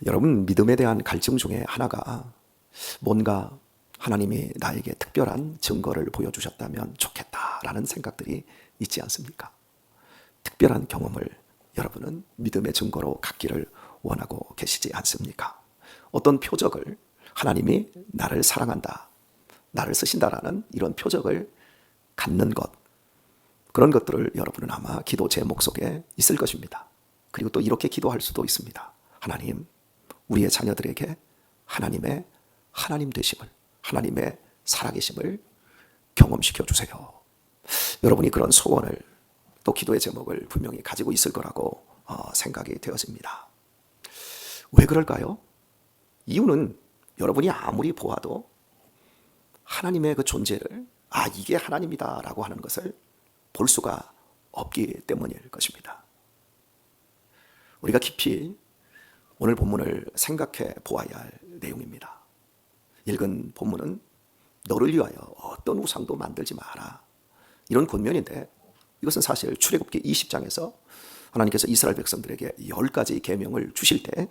여러분, 믿음에 대한 갈증 중에 하나가 뭔가 하나님이 나에게 특별한 증거를 보여주셨다면 좋겠다라는 생각들이 있지 않습니까? 특별한 경험을 여러분은 믿음의 증거로 갖기를 원하고 계시지 않습니까? 어떤 표적을, 하나님이 나를 사랑한다, 나를 쓰신다라는 이런 표적을 갖는 것, 그런 것들을 여러분은 아마 기도 제목 속에 있을 것입니다. 그리고 또 이렇게 기도할 수도 있습니다. 하나님, 우리의 자녀들에게 하나님의 하나님 되심을, 하나님의 살아계심을 경험시켜 주세요. 여러분이 그런 소원을, 또 기도의 제목을 분명히 가지고 있을 거라고 생각이 되어집니다. 왜 그럴까요? 이유는 여러분이 아무리 보아도 하나님의 그 존재를, 이게 하나님이다 라고 하는 것을 볼 수가 없기 때문일 것입니다. 우리가 깊이 오늘 본문을 생각해 보아야 할 내용입니다. 읽은 본문은 너를 위하여 어떤 우상도 만들지 마라, 이런 권면인데, 이것은 사실 출애굽기 20장에서 하나님께서 이스라엘 백성들에게 10가지 계명을 주실 때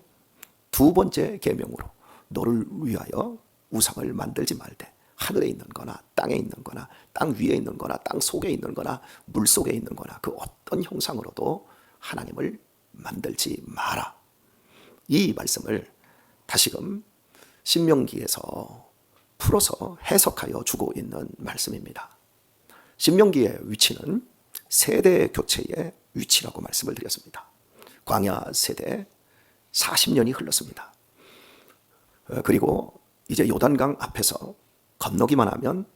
두 번째 계명으로 너를 위하여 우상을 만들지 말되 하늘에 있는 거나 땅에 있는 거나 땅 위에 있는 거나 땅 속에 있는 거나 물 속에 있는 거나 그 어떤 형상으로도 하나님을 만들지 마라, 이 말씀을 다시금 신명기에서 풀어서 해석하여 주고 있는 말씀입니다. 신명기의 위치는 세대 교체의 위치라고 말씀을 드렸습니다. 광야 세대 40년이 흘렀습니다. 그리고 이제 요단강 앞에서 건너기만 하면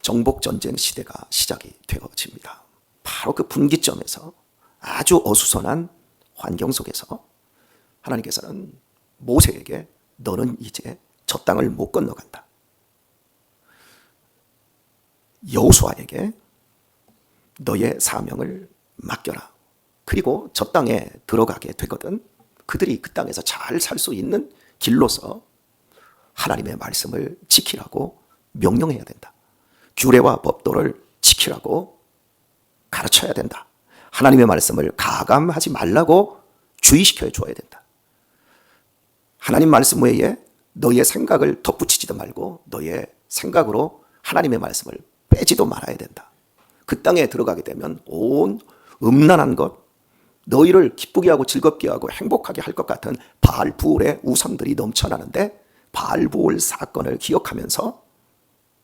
정복전쟁 시대가 시작이 되어집니다. 바로 그 분기점에서 아주 어수선한 환경 속에서 하나님께서는 모세에게 너는 이제 저 땅을 못 건너간다, 여호수아에게 너의 사명을 맡겨라, 그리고 저 땅에 들어가게 되거든 그들이 그 땅에서 잘 살 수 있는 길로서 하나님의 말씀을 지키라고 명령해야 된다. 규례와 법도를 지키라고 가르쳐야 된다. 하나님의 말씀을 가감하지 말라고 주의시켜 줘야 된다. 하나님 말씀 외에 너의 생각을 덧붙이지도 말고 너의 생각으로 하나님의 말씀을 빼지도 말아야 된다. 그 땅에 들어가게 되면 온 음란한 것, 너희를 기쁘게 하고 즐겁게 하고 행복하게 할 것 같은 바알부올의 우상들이 넘쳐나는데 바알부올 사건을 기억하면서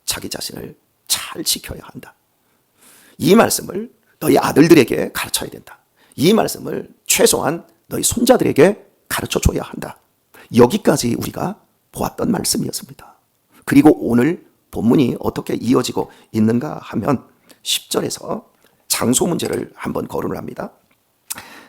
자기 자신을 잘 지켜야 한다. 이 말씀을 너희 아들들에게 가르쳐야 된다. 이 말씀을 최소한 너희 손자들에게 가르쳐줘야 한다. 여기까지 우리가 보았던 말씀이었습니다. 그리고 오늘 본문이 어떻게 이어지고 있는가 하면 10절에서 장소 문제를 한번 거론을 합니다.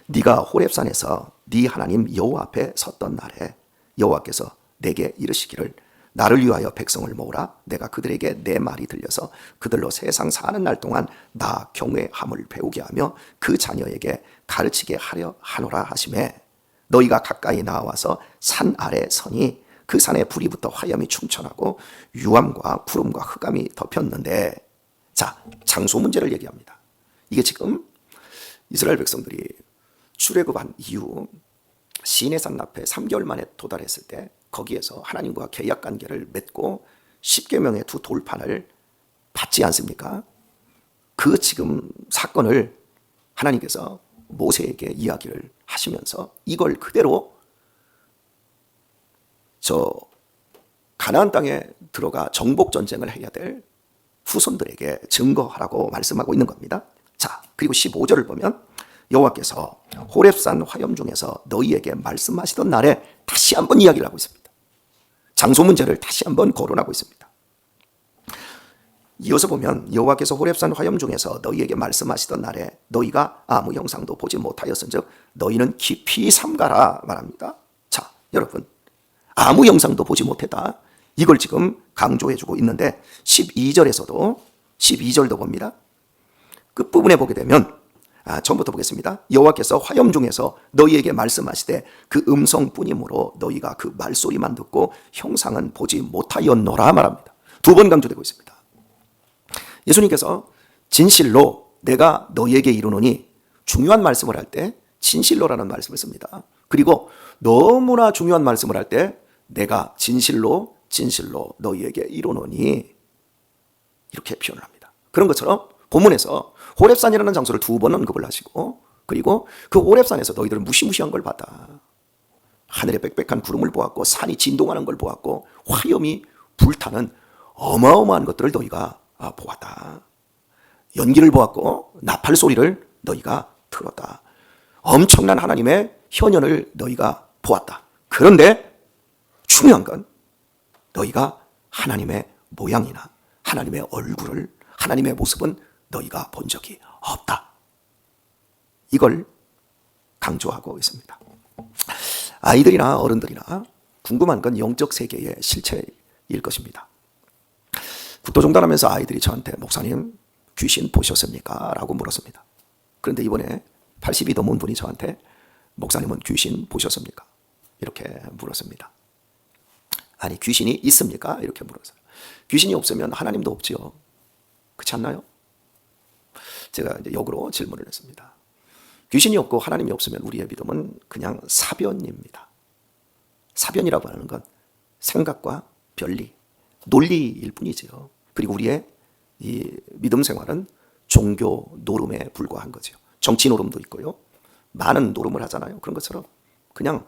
네가 호렙산에서 네 하나님 여호와 앞에 섰던 날에 여호와께서 내게 이르시기를 나를 위하여 백성을 모으라. 내가 그들에게 내 말이 들려서 그들로 세상 사는 날 동안 나 경외함을 배우게 하며 그 자녀에게 가르치게 하려 하노라 하시매 너희가 가까이 나와서 산 아래 서니 그 산에 불이 붙어 화염이 충천하고 유암과 구름과 흑암이 덮였는데, 자, 장소 문제를 얘기합니다. 이게 지금 이스라엘 백성들이 출애굽한 이후 시내산 앞에 3개월 만에 도달했을 때 거기에서 하나님과 계약 관계를 맺고 10계명의 두 돌판을 받지 않습니까? 그 지금 사건을 하나님께서 모세에게 이야기를 하시면서 이걸 그대로 저 가나안 땅에 들어가 정복 전쟁을 해야 될 후손들에게 증거하라고 말씀하고 있는 겁니다. 자, 그리고 15절을 보면 여호와께서 호렙산 화염 중에서 너희에게 말씀하시던 날에 다시 한번 이야기를 하고 있습니다. 장소 문제를 다시 한번 거론하고 있습니다. 이어서 보면 여호와께서 호렙산 화염 중에서 너희에게 말씀하시던 날에 너희가 아무 형상도 보지 못하였은즉 너희는 깊이 삼가라 말합니다. 자, 여러분, 아무 형상도 보지 못했다, 이걸 지금 강조해주고 있는데 12절도 봅니다. 끝부분에 보게 되면 처음부터 보겠습니다. 여호와께서 화염 중에서 너희에게 말씀하시되 그 음성뿐이므로 너희가 그 말소리만 듣고 형상은 보지 못하였노라 말합니다. 두 번 강조되고 있습니다. 예수님께서 진실로 내가 너희에게 이르노니 중요한 말씀을 할 때 진실로라는 말씀을 씁니다. 그리고 너무나 중요한 말씀을 할 때 내가 진실로 너희에게 이르노니 이렇게 표현을 합니다. 그런 것처럼 본문에서 호렙산이라는 장소를 2번 언급을 하시고, 그리고 그 호렙산에서 너희들은 무시무시한 걸 봤다. 하늘에 빽빽한 구름을 보았고 산이 진동하는 걸 보았고 화염이 불타는 어마어마한 것들을 너희가 보았다. 연기를 보았고 나팔 소리를 너희가 들었다. 엄청난 하나님의 현현을 너희가 보았다. 그런데 중요한 건 너희가 하나님의 모양이나 하나님의 얼굴을, 하나님의 모습은 너희가 본 적이 없다. 이걸 강조하고 있습니다. 아이들이나 어른들이나 궁금한 건 영적 세계의 실체일 것입니다. 국도종단하면서 아이들이 저한테 목사님 귀신 보셨습니까? 라고 물었습니다. 그런데 이번에 80이 넘은 분이 저한테 목사님은 귀신 보셨습니까? 이렇게 물었습니다. 아니 귀신이 있습니까? 이렇게 물었어요. 귀신이 없으면 하나님도 없지요. 그렇지 않나요? 제가 이제 역으로 질문을 했습니다. 귀신이 없고 하나님이 없으면 우리의 믿음은 그냥 사변입니다. 사변이라고 하는 건 생각과 변리, 논리일 뿐이지요. 그리고 우리의 이 믿음 생활은 종교 노름에 불과한 거죠. 정치 노름도 있고요. 많은 노름을 하잖아요. 그런 것처럼 그냥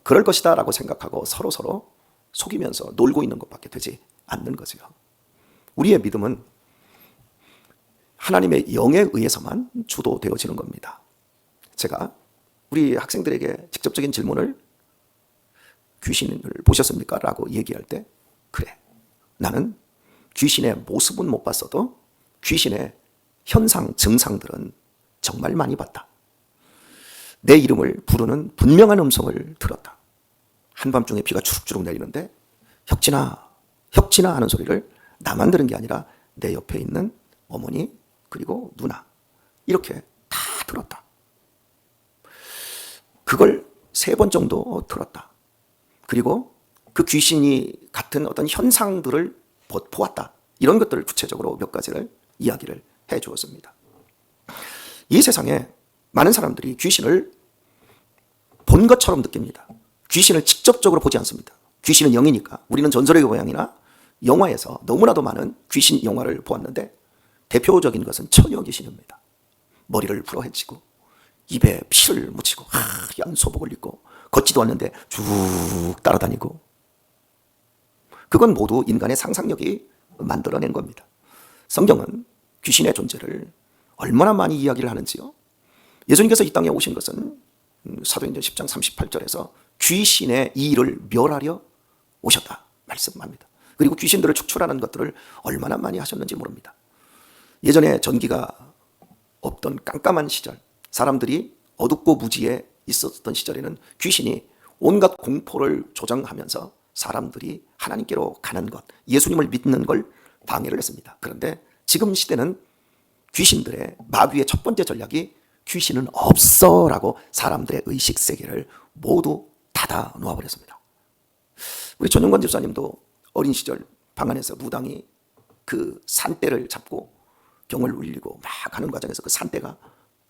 그럴 것이다 라고 생각하고 서로 속이면서 놀고 있는 것밖에 되지 않는 거죠. 우리의 믿음은 하나님의 영에 의해서만 주도되어지는 겁니다. 제가 우리 학생들에게 직접적인 질문을 귀신을 보셨습니까? 라고 얘기할 때 그래, 나는 귀신의 모습은 못 봤어도 귀신의 현상, 증상들은 정말 많이 봤다. 내 이름을 부르는 분명한 음성을 들었다. 한밤중에 비가 주룩주룩 내리는데 혁진아 하는 소리를 나만 들은 게 아니라 내 옆에 있는 어머니 그리고 누나 이렇게 다 들었다. 그걸 3번 정도 들었다. 그리고 그 귀신이 같은 어떤 현상들을 보았다. 이런 것들을 구체적으로 몇 가지를 이야기를 해 주었습니다. 이 세상에 많은 사람들이 귀신을 본 것처럼 느낍니다. 귀신을 직접적으로 보지 않습니다. 귀신은 영이니까. 우리는 전설의 고향이나 영화에서 너무나도 많은 귀신 영화를 보았는데 대표적인 것은 처녀 귀신입니다. 머리를 풀어헤치고 입에 피를 묻히고 하얀 소복을 입고 걷지도 않는데 쭉 따라다니고, 그건 모두 인간의 상상력이 만들어낸 겁니다. 성경은 귀신의 존재를 얼마나 많이 이야기를 하는지요. 예수님께서 이 땅에 오신 것은 사도행전 10장 38절에서 귀신의 이 일을 멸하려 오셨다 말씀합니다. 그리고 귀신들을 축출하는 것들을 얼마나 많이 하셨는지 모릅니다. 예전에 전기가 없던 깜깜한 시절, 사람들이 어둡고 무지에 있었던 시절에는 귀신이 온갖 공포를 조장하면서 사람들이 하나님께로 가는 것, 예수님을 믿는 걸 방해를 했습니다. 그런데 지금 시대는 귀신들의 마귀의 첫 번째 전략이 귀신은 없어 라고 사람들의 의식 세계를 모두 닫아 놓아버렸습니다. 우리 전용관 집사님도 어린 시절 방 안에서 무당이 그 산대를 잡고 경을 울리고 막 하는 과정에서 그 산대가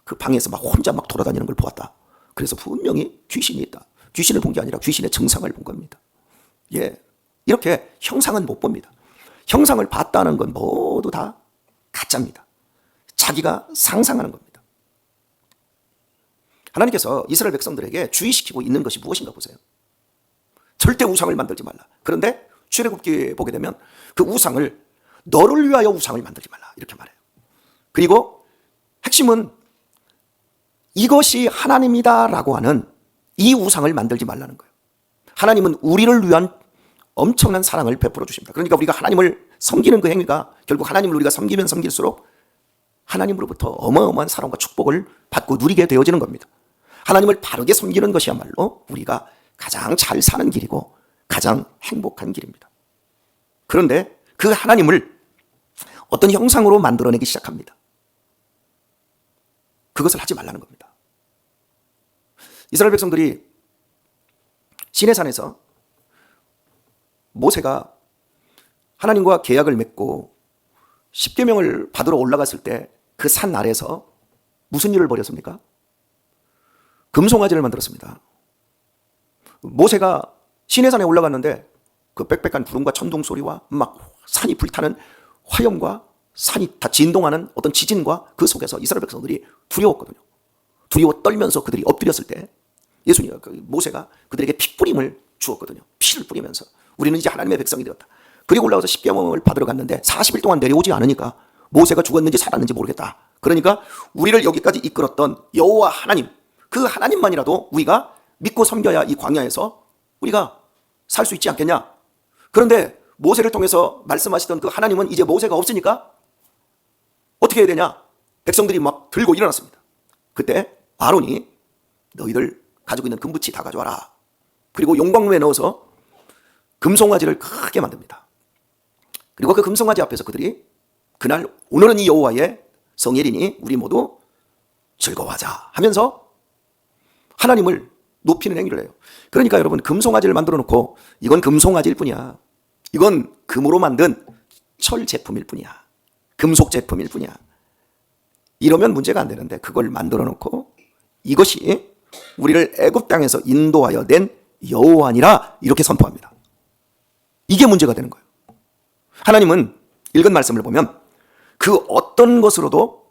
그 방에서 막 혼자 막 돌아다니는 걸 보았다. 그래서 분명히 귀신이 있다. 귀신을 본 게 아니라 귀신의 증상을 본 겁니다. 예, 이렇게 형상은 못 봅니다. 형상을 봤다는 건 모두 다 가짜입니다. 자기가 상상하는 겁니다. 하나님께서 이스라엘 백성들에게 주의시키고 있는 것이 무엇인가 보세요. 절대 우상을 만들지 말라. 그런데 출애굽기에 보게 되면 그 우상을 너를 위하여 우상을 만들지 말라 이렇게 말해요. 그리고 핵심은 이것이 하나님이다 라고 하는 이 우상을 만들지 말라는 거예요. 하나님은 우리를 위한 엄청난 사랑을 베풀어 주십니다. 그러니까 우리가 하나님을 섬기는 그 행위가 결국 하나님을 우리가 섬기면 섬길수록 하나님으로부터 어마어마한 사랑과 축복을 받고 누리게 되어지는 겁니다. 하나님을 바르게 섬기는 것이야말로 우리가 가장 잘 사는 길이고 가장 행복한 길입니다. 그런데 그 하나님을 어떤 형상으로 만들어내기 시작합니다. 그것을 하지 말라는 겁니다. 이스라엘 백성들이 시내산에서 모세가 하나님과 계약을 맺고 십계명을 받으러 올라갔을 때 그 산 아래서 무슨 일을 벌였습니까? 금송아지를 만들었습니다. 모세가 시내산에 올라갔는데 그 빽빽한 구름과 천둥 소리와 막 산이 불타는 화염과 산이 다 진동하는 어떤 지진과 그 속에서 이스라엘 백성들이 두려웠거든요. 두려워 떨면서 그들이 엎드렸을 때 예수님, 모세가 그들에게 핏뿌림을 주었거든요. 피를 뿌리면서 우리는 이제 하나님의 백성이 되었다. 그리고 올라와서 십계명을 받으러 갔는데 40일 동안 내려오지 않으니까 모세가 죽었는지 살았는지 모르겠다. 그러니까 우리를 여기까지 이끌었던 여호와 하나님, 그 하나님만이라도 우리가 믿고 섬겨야 이 광야에서 우리가 살 수 있지 않겠냐. 그런데 모세를 통해서 말씀하시던 그 하나님은 이제 모세가 없으니까 어떻게 해야 되냐. 백성들이 막 들고 일어났습니다. 그때 아론이 너희들 가지고 있는 금붙이 다 가져와라. 그리고 용광로에 넣어서 금송아지를 크게 만듭니다. 그리고 그 금송아지 앞에서 그들이 그날 오늘은 이 여호와의 성일이니 우리 모두 즐거워하자 하면서 하나님을 높이는 행위를 해요. 그러니까 여러분, 금송아지를 만들어 놓고 이건 금송아지일 뿐이야. 이건 금으로 만든 철 제품일 뿐이야. 금속 제품일 뿐이야. 이러면 문제가 안 되는데 그걸 만들어 놓고 이것이 우리를 애굽 땅에서 인도하여 낸 여호와니라 이렇게 선포합니다. 이게 문제가 되는 거예요. 하나님은 읽은 말씀을 보면 그 어떤 것으로도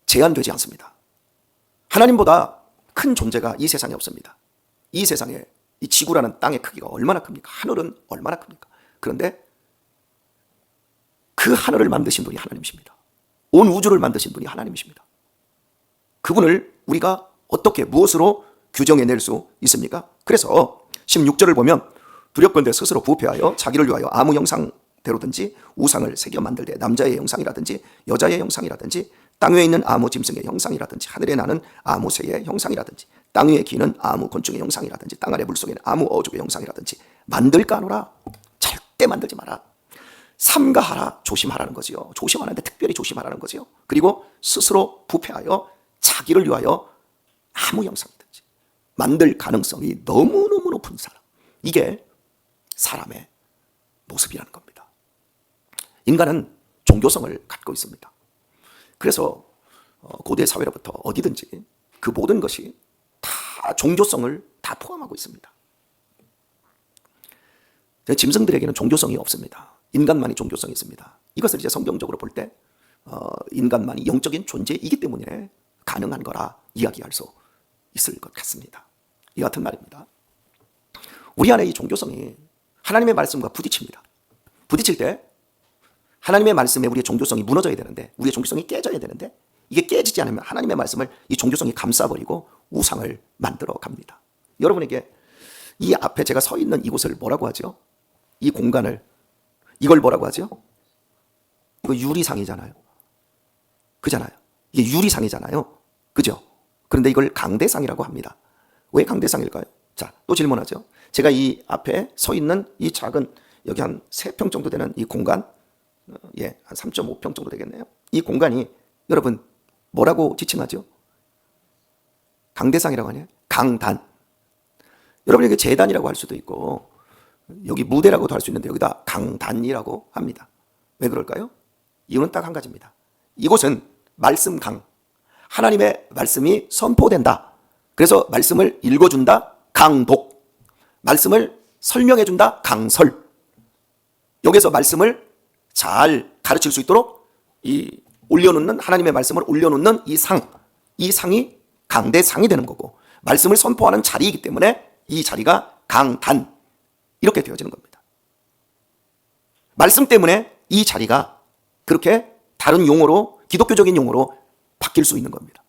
제한되지 않습니다. 하나님보다 큰 존재가 이 세상에 없습니다. 이 세상에 이 지구라는 땅의 크기가 얼마나 큽니까? 하늘은 얼마나 큽니까? 그런데 그 하늘을 만드신 분이 하나님이십니다. 온 우주를 만드신 분이 하나님이십니다. 그분을 우리가 어떻게 무엇으로 규정해낼 수 있습니까? 그래서 16절을 보면 두렵건대 스스로 부패하여 자기를 위하여 아무 형상대로든지 우상을 새겨 만들되 남자의 형상이라든지 여자의 형상이라든지 땅 위에 있는 아무 짐승의 형상이라든지 하늘에 나는 아무 새의 형상이라든지 땅 위에 기는 아무 곤충의 형상이라든지 땅 아래 물속에 있는 아무 어족의 형상이라든지 만들까 하노라. 절대 만들지 마라. 삼가하라. 조심하라는 거지요. 조심하는데 특별히 조심하라는 거지요. 그리고 스스로 부패하여 자기를 위하여 아무 형상이든지 만들 가능성이 너무너무 높은 사람. 이게 사람의 모습이라는 겁니다. 인간은 종교성을 갖고 있습니다. 그래서 고대 사회로부터 어디든지 그 모든 것이 다 종교성을 다 포함하고 있습니다. 짐승들에게는 종교성이 없습니다. 인간만이 종교성이 있습니다. 이것을 이제 성경적으로 볼 때 인간만이 영적인 존재이기 때문에 가능한 거라 이야기할 수 있을 것 같습니다. 이 같은 말입니다. 우리 안에 이 종교성이 하나님의 말씀과 부딪힙니다. 부딪힐 때 하나님의 말씀에 우리의 종교성이 무너져야 되는데, 우리의 종교성이 깨져야 되는데, 이게 깨지지 않으면 하나님의 말씀을 이 종교성이 감싸버리고 우상을 만들어 갑니다. 여러분에게 이 앞에 제가 서 있는 이곳을 뭐라고 하죠? 이 공간을, 이걸 뭐라고 하죠? 이거 유리상이잖아요. 그잖아요. 이게 유리상이잖아요. 그죠? 그런데 이걸 강대상이라고 합니다. 왜 강대상일까요? 자, 또 질문하죠. 제가 이 앞에 서 있는 이 작은, 여기 한 3평 정도 되는 이 공간, 한 3.5평 정도 되겠네요. 이 공간이 여러분 뭐라고 지칭하죠? 강대상이라고 하냐? 강단. 여러분에게 재단이라고 할 수도 있고 여기 무대라고도 할 수 있는데 여기다 강단이라고 합니다. 왜 그럴까요? 이유는 딱 한 가지입니다. 이곳은 말씀 강, 하나님의 말씀이 선포된다. 그래서 말씀을 읽어준다. 강독. 말씀을 설명해준다. 강설. 여기서 말씀을 잘 가르칠 수 있도록 이 올려놓는, 하나님의 말씀을 올려놓는 이 상, 이 상이 강대상이 되는 거고, 말씀을 선포하는 자리이기 때문에 이 자리가 강단, 이렇게 되어지는 겁니다. 말씀 때문에 이 자리가 그렇게 다른 용어로, 기독교적인 용어로 바뀔 수 있는 겁니다.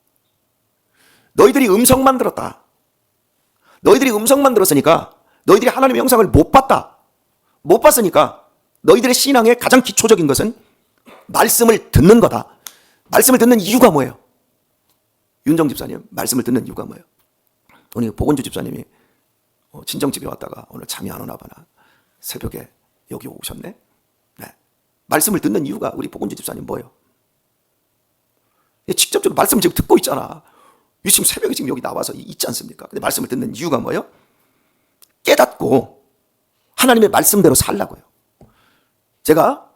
너희들이 음성만 들었다. 너희들이 음성만 들었으니까 너희들이 하나님의 형상을 못 봤다. 못 봤으니까 너희들의 신앙의 가장 기초적인 것은 말씀을 듣는 거다. 말씀을 듣는 이유가 뭐예요? 윤정 집사님, 말씀을 듣는 이유가 뭐예요? 오늘 보건주 집사님이 친정집에 왔다가 오늘 잠이 안 오나 봐나 새벽에 여기 오셨네. 네. 말씀을 듣는 이유가 우리 보건주 집사님 뭐예요? 직접적으로 말씀을 지금 듣고 있잖아. 지금 새벽에 지금 여기 나와서 있지 않습니까? 근데 말씀을 듣는 이유가 뭐예요? 깨닫고 하나님의 말씀대로 살라고요. 제가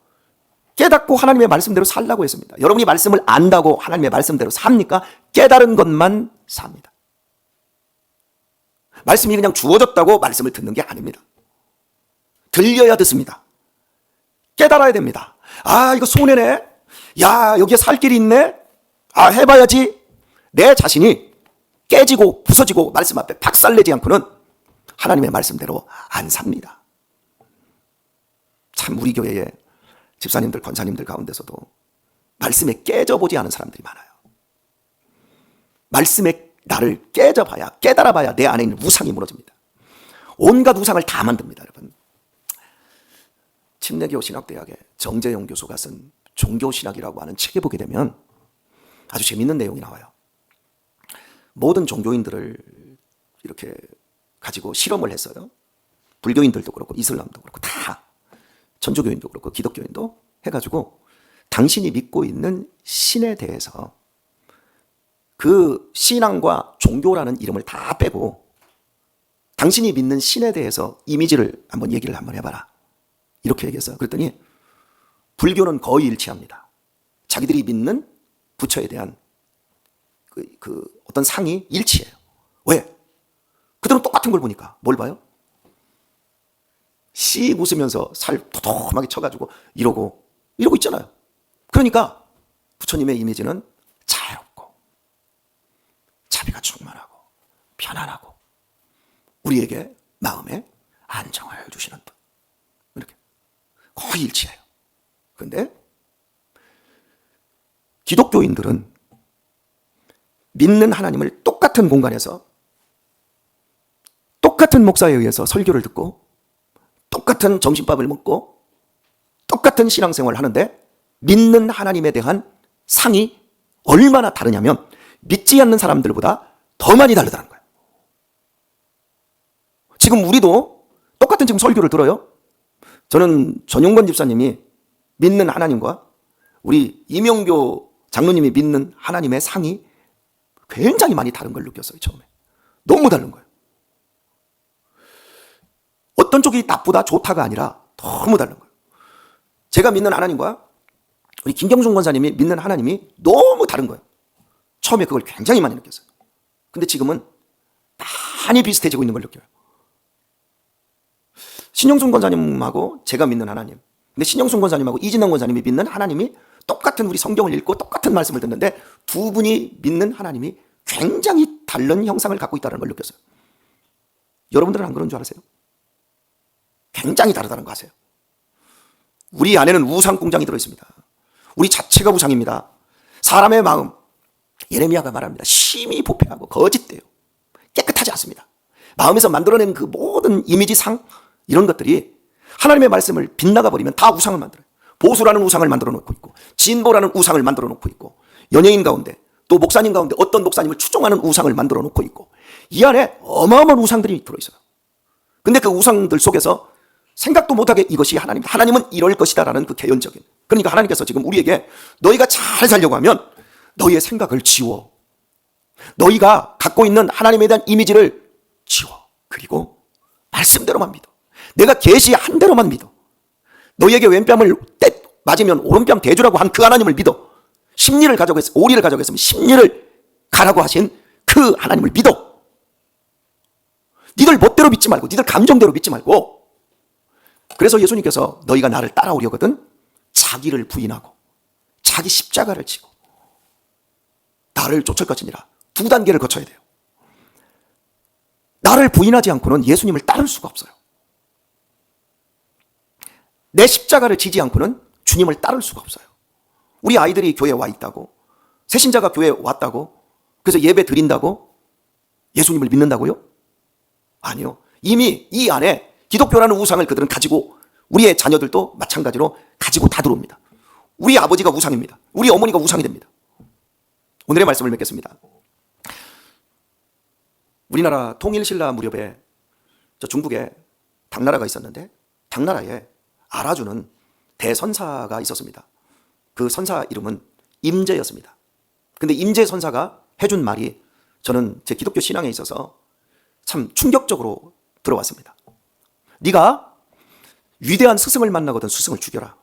깨닫고 하나님의 말씀대로 살라고 했습니다. 여러분이 말씀을 안다고 하나님의 말씀대로 삽니까? 깨달은 것만 삽니다. 말씀이 그냥 주어졌다고 말씀을 듣는 게 아닙니다. 들려야 듣습니다. 깨달아야 됩니다. 아, 이거 손해네. 야, 여기에 살 길이 있네. 아, 해봐야지. 내 자신이 깨지고 부서지고 말씀 앞에 박살내지 않고는 하나님의 말씀대로 안 삽니다. 참 우리 교회에 집사님들, 권사님들 가운데서도 말씀에 깨져보지 않은 사람들이 많아요. 말씀에 나를 깨져봐야, 깨달아봐야 내 안에 있는 우상이 무너집니다. 온갖 우상을 다 만듭니다, 여러분. 침례교 신학대학의 정재용 교수가 쓴 종교신학이라고 하는 책에 보게 되면 아주 재밌는 내용이 나와요. 모든 종교인들을 이렇게 가지고 실험을 했어요. 불교인들도 그렇고 이슬람도 그렇고 다, 천주교인도 그렇고 기독교인도 해가지고 당신이 믿고 있는 신에 대해서 그 신앙과 종교라는 이름을 다 빼고 당신이 믿는 신에 대해서 이미지를 한번 얘기를 한번 해봐라. 이렇게 얘기했어요. 그랬더니 불교는 거의 일치합니다. 자기들이 믿는 부처에 대한 그 어떤 상이 일치해요. 왜? 그들은 똑같은 걸 보니까 뭘 봐요? 씩 웃으면서 살 도톰하게 쳐가지고 이러고 있잖아요. 그러니까 부처님의 이미지는 자유롭고 자비가 충만하고 편안하고 우리에게 마음에 안정을 주시는 분. 이렇게 거의 일치해요. 그런데 기독교인들은 믿는 하나님을 똑같은 공간에서 똑같은 목사에 의해서 설교를 듣고 똑같은 점심밥을 먹고 똑같은 신앙생활을 하는데 믿는 하나님에 대한 상이 얼마나 다르냐면 믿지 않는 사람들보다 더 많이 다르다는 거예요. 지금 우리도 똑같은 지금 설교를 들어요. 저는 전용건 집사님이 믿는 하나님과 우리 이명교 장로님이 믿는 하나님의 상이 굉장히 많이 다른 걸 느꼈어요. 처음에 너무 다른 거예요. 어떤 쪽이 나쁘다 좋다가 아니라 너무 다른 거예요. 제가 믿는 하나님과 우리 김경준 권사님이 믿는 하나님이 너무 다른 거예요. 처음에 그걸 굉장히 많이 느꼈어요. 근데 지금은 많이 비슷해지고 있는 걸 느껴요. 신영순 권사님하고 제가 믿는 하나님, 근데 신영순 권사님하고 이진영 권사님이 믿는 하나님이 똑같은 우리 성경을 읽고 똑같은 말씀을 듣는데 두 분이 믿는 하나님이 굉장히 다른 형상을 갖고 있다는 걸 느꼈어요. 여러분들은 안 그런 줄 아세요? 굉장히 다르다는 거 아세요? 우리 안에는 우상 공장이 들어있습니다. 우리 자체가 우상입니다. 사람의 마음, 예레미야가 말합니다. 심히 부패하고 거짓돼요. 깨끗하지 않습니다. 마음에서 만들어낸 그 모든 이미지상 이런 것들이 하나님의 말씀을 빗나가 버리면 다 우상을 만들어요. 보수라는 우상을 만들어 놓고 있고 진보라는 우상을 만들어 놓고 있고 연예인 가운데 또 목사님 가운데 어떤 목사님을 추종하는 우상을 만들어 놓고 있고 이 안에 어마어마한 우상들이 들어있어요. 근데 그 우상들 속에서 생각도 못하게 이것이 하나님은 이럴 것이다라는 그 개연적인, 그러니까 하나님께서 지금 우리에게 너희가 잘 살려고 하면 너희의 생각을 지워, 너희가 갖고 있는 하나님에 대한 이미지를 지워, 그리고 말씀대로만 믿어, 내가 계시한 대로만 믿어, 너희에게 왼뺨을 맞으면 오른뺨 대주라고 한 그 하나님을 믿어, 심리를 가져고 했으면 오리를 가져고 했으면 심리를 가라고 하신 그 하나님을 믿어. 니들 멋대로 믿지 말고 니들 감정대로 믿지 말고. 그래서 예수님께서 너희가 나를 따라오려거든 자기를 부인하고 자기 십자가를 지고 나를 쫓을 것이니라. 두 단계를 거쳐야 돼요. 나를 부인하지 않고는 예수님을 따를 수가 없어요. 내 십자가를 지지 않고는 주님을 따를 수가 없어요. 우리 아이들이 교회에 와 있다고, 새신자가 교회에 왔다고, 그래서 예배 드린다고 예수님을 믿는다고요? 아니요. 이미 이 안에 기독교라는 우상을 그들은 가지고, 우리의 자녀들도 마찬가지로 가지고 다 들어옵니다. 우리 아버지가 우상입니다. 우리 어머니가 우상이 됩니다. 오늘의 말씀을 맺겠습니다. 우리나라 통일신라 무렵에 저 중국에 당나라가 있었는데 당나라에 알아주는 대선사가 있었습니다. 그 선사 이름은 임제였습니다. 근데 임제 선사가 해준 말이 저는 제 기독교 신앙에 있어서 참 충격적으로 들어왔습니다. 네가 위대한 스승을 만나거든 스승을 죽여라.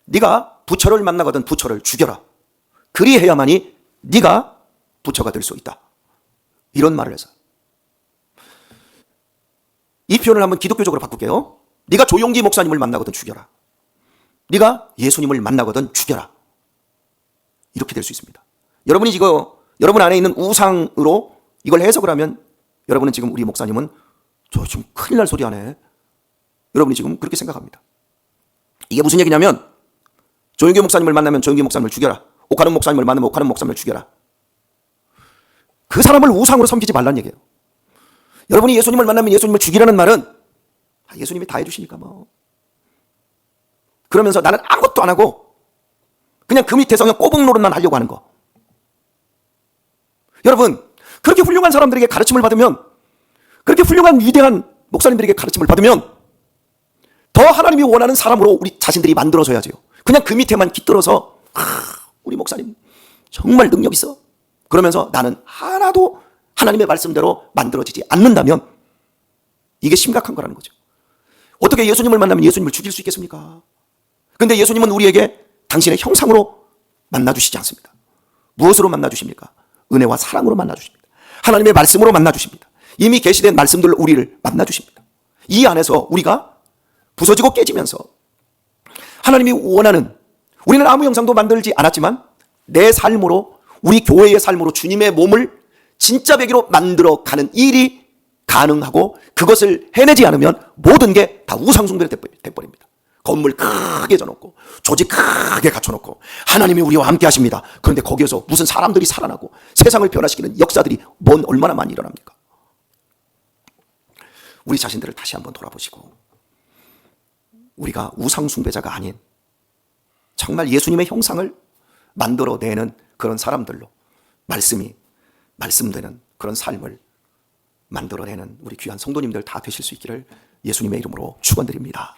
네가 부처를 만나거든 부처를 죽여라. 그리해야만이 네가 부처가 될 수 있다. 이런 말을 해서 이 표현을 한번 기독교적으로 바꿀게요. 네가 조용기 목사님을 만나거든 죽여라. 네가 예수님을 만나거든 죽여라. 이렇게 될 수 있습니다. 여러분이 지금 여러분 안에 있는 우상으로 이걸 해석을 하면 여러분은 지금 우리 목사님은 저 지금 큰일 날 소리 하네. 여러분이 지금 그렇게 생각합니다. 이게 무슨 얘기냐면 조용기 목사님을 만나면 조용기 목사님을 죽여라. 옥하는 목사님을 만나면 옥하는 목사님을 죽여라. 그 사람을 우상으로 섬기지 말라는 얘기예요. 여러분이 예수님을 만나면 예수님을 죽이라는 말은 예수님이 다 해주시니까 뭐 그러면서 나는 아무것도 안 하고 그냥 그 밑에서 그냥 꼬북 노릇만 하려고 하는 거. 여러분 그렇게 훌륭한 사람들에게 가르침을 받으면, 그렇게 훌륭한 위대한 목사님들에게 가르침을 받으면 더 하나님이 원하는 사람으로 우리 자신들이 만들어져야죠. 그냥 그 밑에만 깃들어서 우리 목사님 정말 능력 있어 그러면서 나는 하나도 하나님의 말씀대로 만들어지지 않는다면 이게 심각한 거라는 거죠. 어떻게 예수님을 만나면 예수님을 죽일 수 있겠습니까? 근데 예수님은 우리에게 당신의 형상으로 만나주시지 않습니다. 무엇으로 만나주십니까? 은혜와 사랑으로 만나주십니다. 하나님의 말씀으로 만나주십니다. 이미 계시된 말씀들로 우리를 만나주십니다. 이 안에서 우리가 부서지고 깨지면서 하나님이 원하는, 우리는 아무 형상도 만들지 않았지만 내 삶으로, 우리 교회의 삶으로 주님의 몸을 진짜 배기로 만들어가는 일이 가능하고, 그것을 해내지 않으면 모든 게 다 우상숭배로 돼버립니다. 건물 크게 져놓고 조직 크게 갖춰놓고 하나님이 우리와 함께 하십니다. 그런데 거기에서 무슨 사람들이 살아나고 세상을 변화시키는 역사들이 얼마나 많이 일어납니까? 우리 자신들을 다시 한번 돌아보시고 우리가 우상숭배자가 아닌 정말 예수님의 형상을 만들어내는 그런 사람들로 말씀되는 그런 삶을 만들어내는 우리 귀한 성도님들 다 되실 수 있기를 예수님의 이름으로 축원드립니다.